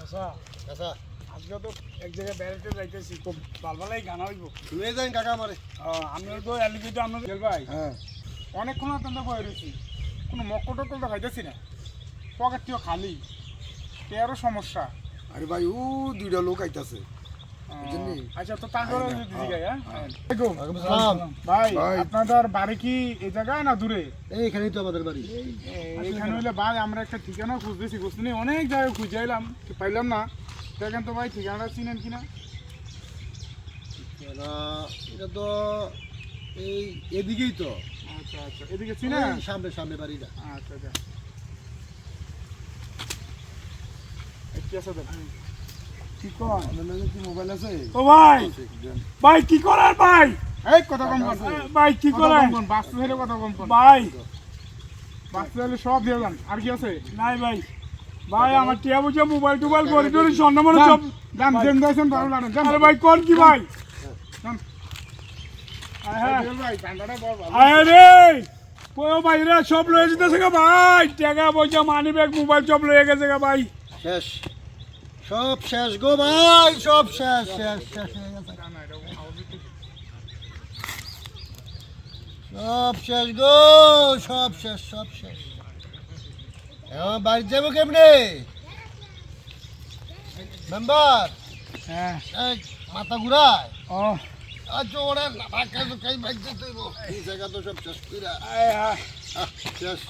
আচ্ছা আচ্ছা আজকে তো এক জায়গায় বেড়াতে যাইতেছি, খুব ভালোই গান হইব। শুনে যান কাকা আমারে। আমি তো এলিগেতে আপনাদের ভাই হ্যাঁ অনেকক্ষণ অত্যন্ত বয়ে রয়েছি, কোনো মক্কল টক্কল তো খাইতেছি না, পকেটটিও খালি, তেরো সমস্যা। আরে ভাই ও দুইটা লোক আইতাছে। আচ্ছা তো তারপরে দিদি গাই। সালাম ভাই ভাই। আপনাদের বাড়ি কি এই জায়গায় না দূরে? এইখানেই তো আমাদের বাড়ি। এইখানে হইলে ভাই আমরা একটা ঠিকানা খুঁজতেছি, বুঝতে অনেক জায়গায় খুঁজে এলাম, পাইলাম না। দেখেন তো ভাই ঠিকানাটা চিনেন কিনা। এটা তো এই এদিকেই তো। আচ্ছা আচ্ছা এদিকে চিনেন? সামনে সামনে বাড়িটা। আচ্ছা আচ্ছা কি আছে দেখেন। কি কর কি মোবাইল আছে? ও ভাই, ভাই কি করার ভাই? এই কথা কম কর ভাই, কি করার? বাস্তু হলে কথা কম কর ভাই, বাস্তু হলে সব দিয়ে যান। আর কি আছে? নাই ভাই, ভাই আমার টিয়া বুঝে মোবাইল টোবাইল করে করে স্বর্ণমান সব দাম দেন দিয়েছেন, ভালো লাগেন। আরে ভাই কোন কি ভাই? আরে ও ভাই রে সব লয়ে যেতেছে গা ভাই, টাকা পয়সা মানি ব্যাগ মোবাইল সব লয়ে গেছে গা ভাই। শেষ, সব শেষ গো ভাই, সব শেষ শেষ শেষ হয়ে গেছে। সব শেষ গো, সব শেষ সব শেষ। এখন বাড়ি যাবো কেমনে মেম্বার? হ্যাঁ এই মাথা ঘুরায়। ও আচ্ছা ওরা ভাগ খাই ভাগ যেতে এই জায়গা তো সব শেষ কইরা আয় হ্যাঁ শেষ।